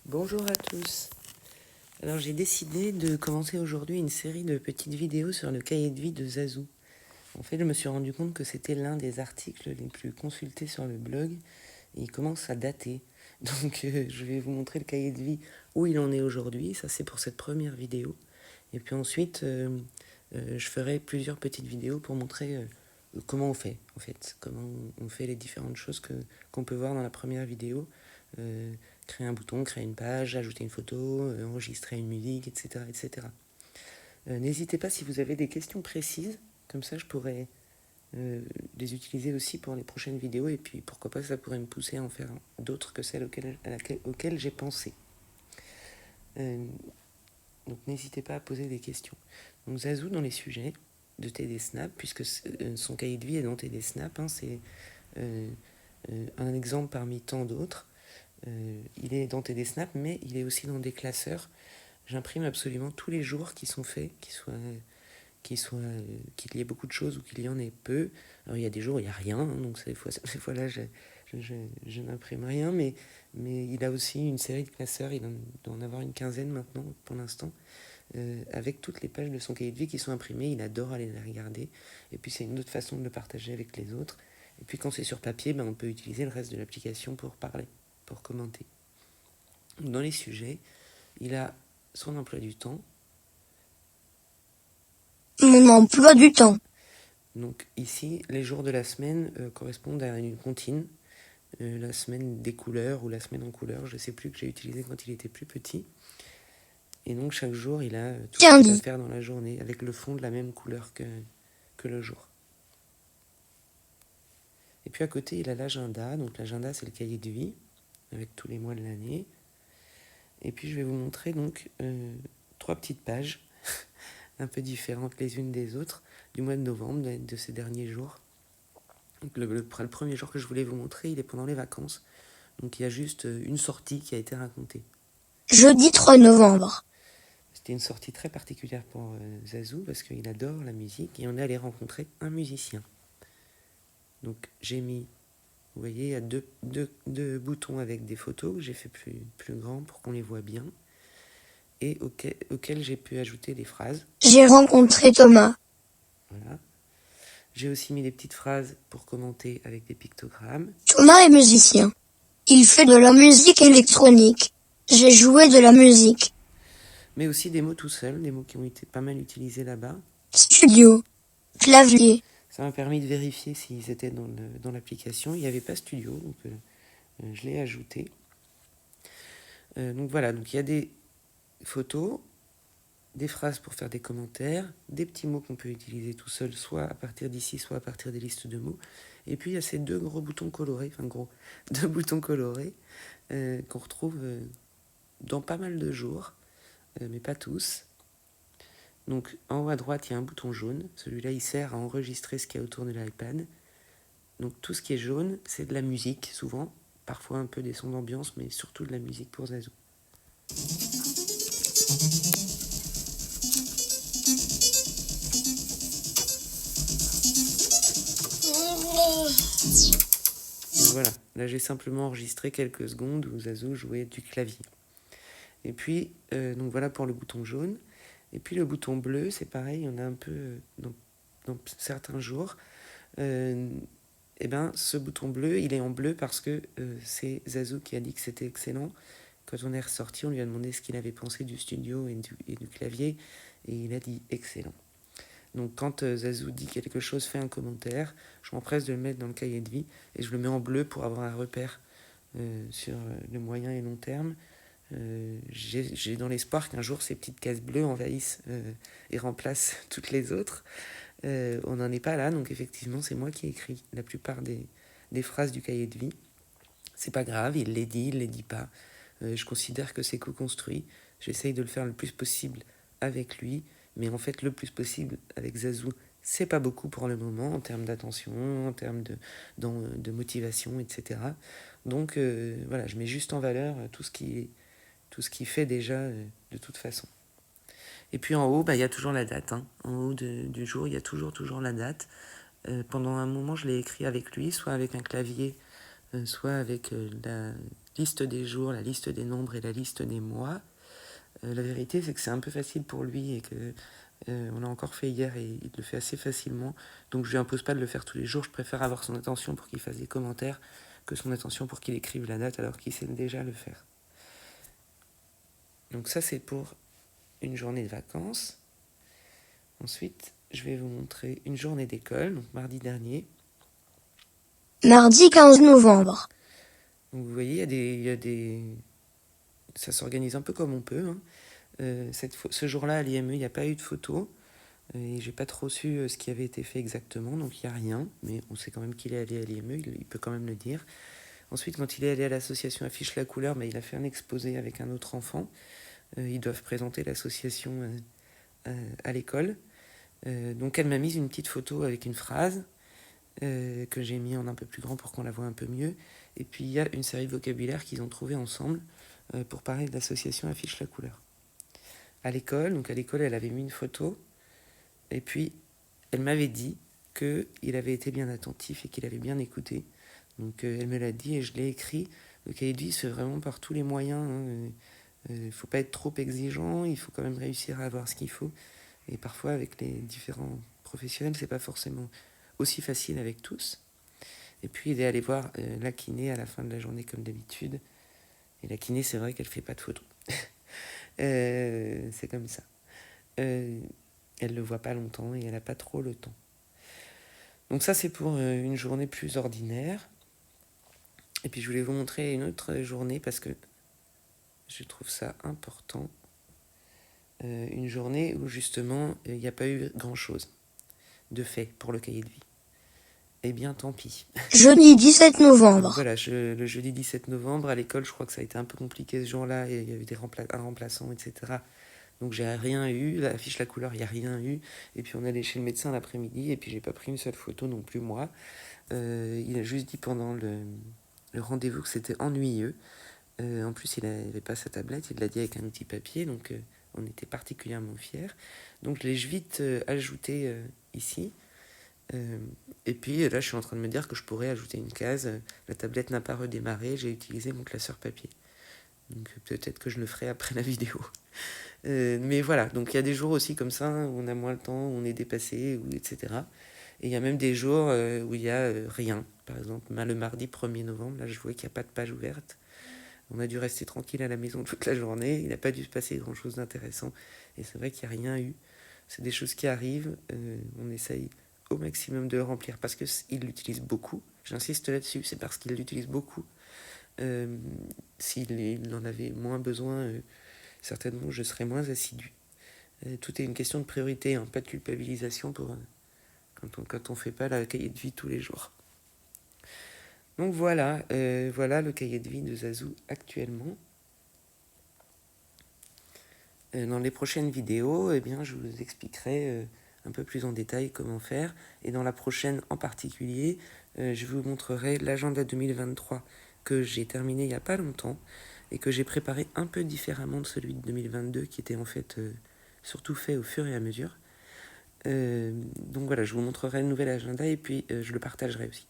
Bonjour à tous. Alors j'ai décidé de commencer aujourd'hui une série de petites vidéos sur le cahier de vie de Zazou. En fait, je me suis rendu compte que c'était l'un des articles les plus consultés sur le blog et il commence à dater. Donc je vais vous montrer le cahier de vie où il en est aujourd'hui. Ça c'est pour cette première vidéo. Et puis ensuite, je ferai plusieurs petites vidéos pour montrer comment on fait, en fait. Comment on fait les différentes choses qu'on peut voir dans la première vidéo. Créer un bouton, créer une page, ajouter une photo, enregistrer une musique, etc. etc. N'hésitez pas si vous avez des questions précises, comme ça je pourrais les utiliser aussi pour les prochaines vidéos, et puis pourquoi pas ça pourrait me pousser à en faire d'autres que celles auxquelles j'ai pensé. Donc n'hésitez pas à poser des questions. Donc Zazou dans les sujets de TD Snap, puisque son cahier de vie est dans TD Snap, hein, c'est un exemple parmi tant d'autres. Il est dans TD Snap, mais il est aussi dans des classeurs. J'imprime absolument tous les jours qui sont faits, qu'il y ait beaucoup de choses ou qu'il y en ait peu. Alors il y a des jours où il n'y a rien, hein, donc ces fois-là je n'imprime rien, mais il a aussi une série de classeurs, il doit en avoir une quinzaine maintenant pour l'instant, avec toutes les pages de son cahier de vie qui sont imprimées. Il adore aller les regarder, et puis c'est une autre façon de le partager avec les autres. Et puis quand c'est sur papier, on peut utiliser le reste de l'application pour parler, pour commenter. Dans les sujets, il a son emploi du temps. Mon emploi du temps. Donc ici, les jours de la semaine correspondent à une comptine. La semaine des couleurs ou la semaine en couleurs, je ne sais plus, que j'ai utilisé quand il était plus petit. Et donc chaque jour, il a tout ce qu'il va faire dans la journée, avec le fond de la même couleur que le jour. Et puis à côté, il a l'agenda. Donc l'agenda, c'est le cahier de vie, avec tous les mois de l'année. Et puis je vais vous montrer donc 3 petites pages, un peu différentes les unes des autres, du mois de novembre, de ces derniers jours. Donc le premier jour que je voulais vous montrer, il est pendant les vacances. Donc il y a juste une sortie qui a été racontée. Jeudi 3 novembre. C'était une sortie très particulière pour Zazou parce qu'il adore la musique et on est allé rencontrer un musicien. Donc j'ai mis, vous voyez, il y a deux boutons avec des photos que j'ai fait plus grands pour qu'on les voit bien et auxquels j'ai pu ajouter des phrases. J'ai rencontré Thomas. Voilà. J'ai aussi mis des petites phrases pour commenter avec des pictogrammes. Thomas est musicien. Il fait de la musique électronique. J'ai joué de la musique. Mais aussi des mots tout seuls, des mots qui ont été pas mal utilisés là-bas. Studio. Clavier. Ça m'a permis de vérifier s'ils étaient dans l'application. Il n'y avait pas Studio, donc je l'ai ajouté. Donc voilà, donc il y a des photos, des phrases pour faire des commentaires, des petits mots qu'on peut utiliser tout seul, soit à partir d'ici, soit à partir des listes de mots. Et puis il y a ces deux boutons colorés qu'on retrouve dans pas mal de jours, mais pas tous. Donc en haut à droite, il y a un bouton jaune. Celui-là, il sert à enregistrer ce qu'il y a autour de l'iPad. Donc tout ce qui est jaune, c'est de la musique, souvent. Parfois un peu des sons d'ambiance, mais surtout de la musique pour Zazou. Donc voilà, là j'ai simplement enregistré quelques secondes où Zazou jouait du clavier. Et puis, donc voilà pour le bouton jaune. Et puis le bouton bleu, c'est pareil, il y en a un peu dans certains jours. Ce bouton bleu, il est en bleu parce que c'est Zazou qui a dit que c'était excellent. Quand on est ressorti, on lui a demandé ce qu'il avait pensé du studio et du clavier, et il a dit excellent. Donc quand Zazou dit quelque chose, fait un commentaire, je m'empresse de le mettre dans le cahier de vie, et je le mets en bleu pour avoir un repère sur le moyen et long terme. J'ai dans l'espoir qu'un jour ces petites cases bleues envahissent et remplacent toutes les autres. On n'en est pas là, donc effectivement c'est moi qui ai écrit la plupart des phrases du cahier de vie. C'est pas grave, il les dit pas. Je considère que c'est co-construit. J'essaye de le faire le plus possible avec lui, mais en fait le plus possible avec Zazou, c'est pas beaucoup pour le moment en termes d'attention, en termes de motivation, etc. Donc voilà, je mets juste en valeur tout ce qui fait déjà de toute façon. Et puis en haut, il y a toujours la date. Hein. En haut du jour, il y a toujours la date. Pendant un moment, je l'ai écrit avec lui, soit avec un clavier, soit avec liste des jours, la liste des nombres et la liste des mois. La vérité, c'est que c'est un peu facile pour lui et que on l'a encore fait hier et il le fait assez facilement. Donc je lui impose pas de le faire tous les jours. Je préfère avoir son attention pour qu'il fasse des commentaires que son attention pour qu'il écrive la date alors qu'il sait déjà le faire. Donc ça, c'est pour une journée de vacances. Ensuite, je vais vous montrer une journée d'école, donc mardi dernier. Mardi 15 novembre. Donc vous voyez, ça s'organise un peu comme on peut. Ce jour-là, à l'IME, il n'y a pas eu de photos. Et j'ai pas trop su ce qui avait été fait exactement, donc il n'y a rien. Mais on sait quand même qu'il est allé à l'IME, il peut quand même le dire. Ensuite, quand il est allé à l'association Affiche la couleur, il a fait un exposé avec un autre enfant. Ils doivent présenter l'association à l'école. Donc elle m'a mis une petite photo avec une phrase que j'ai mis en un peu plus grand pour qu'on la voit un peu mieux. Et puis il y a une série de vocabulaire qu'ils ont trouvé ensemble pour parler de l'association Affiche la couleur. À l'école, elle avait mis une photo et puis elle m'avait dit qu'il avait été bien attentif et qu'il avait bien écouté. Donc elle me l'a dit et je l'ai écrit. Le cahier de vie, c'est vraiment par tous les moyens. Il ne faut pas être trop exigeant, il faut quand même réussir à avoir ce qu'il faut. Et parfois, avec les différents professionnels, c'est pas forcément aussi facile avec tous. Et puis, il est allé voir la kiné à la fin de la journée, comme d'habitude. Et la kiné, c'est vrai qu'elle fait pas de photos. C'est comme ça. Elle le voit pas longtemps et elle a pas trop le temps. Donc ça, c'est pour une journée plus ordinaire. Et puis, je voulais vous montrer une autre journée parce que je trouve ça important. Une journée où, justement, il n'y a pas eu grand-chose de fait pour le cahier de vie. Eh bien, tant pis. Jeudi 17 novembre. Donc voilà, le jeudi 17 novembre, à l'école, je crois que ça a été un peu compliqué ce jour-là, et il y avait un remplaçant, etc. Donc j'ai rien eu, l'affiche la couleur, il n'y a rien eu. Et puis on est allé chez le médecin l'après-midi, et puis j'ai pas pris une seule photo non plus, moi. Il a juste dit pendant le rendez-vous que c'était ennuyeux. En plus, il n'avait pas sa tablette, il l'a dit avec un petit papier, donc on était particulièrement fiers. Donc je l'ai vite ajouté ici. Et puis là, je suis en train de me dire que je pourrais ajouter une case. La tablette n'a pas redémarré, j'ai utilisé mon classeur papier. Donc peut-être que je le ferai après la vidéo. Mais voilà, donc il y a des jours aussi comme ça où on a moins le temps, où on est dépassé, etc. Et il y a même des jours où il n'y a rien. Par exemple, le mardi 1er novembre, là je vois qu'il n'y a pas de page ouverte. On a dû rester tranquille à la maison toute la journée. Il n'a pas dû se passer grand-chose d'intéressant. Et c'est vrai qu'il n'y a rien eu. C'est des choses qui arrivent. On essaye au maximum de le remplir parce qu'il l'utilise beaucoup. J'insiste là-dessus, c'est parce qu'il l'utilise beaucoup. S'il en avait moins besoin, certainement je serais moins assidu. Tout est une question de priorité, pas de culpabilisation quand on fait pas la cahier de vie tous les jours. Donc voilà, voilà le cahier de vie de Zazou actuellement. Dans les prochaines vidéos, je vous expliquerai un peu plus en détail comment faire. Et dans la prochaine en particulier, je vous montrerai l'agenda 2023 que j'ai terminé il n'y a pas longtemps et que j'ai préparé un peu différemment de celui de 2022 qui était en fait surtout fait au fur et à mesure. Donc voilà, je vous montrerai le nouvel agenda et puis je le partagerai aussi.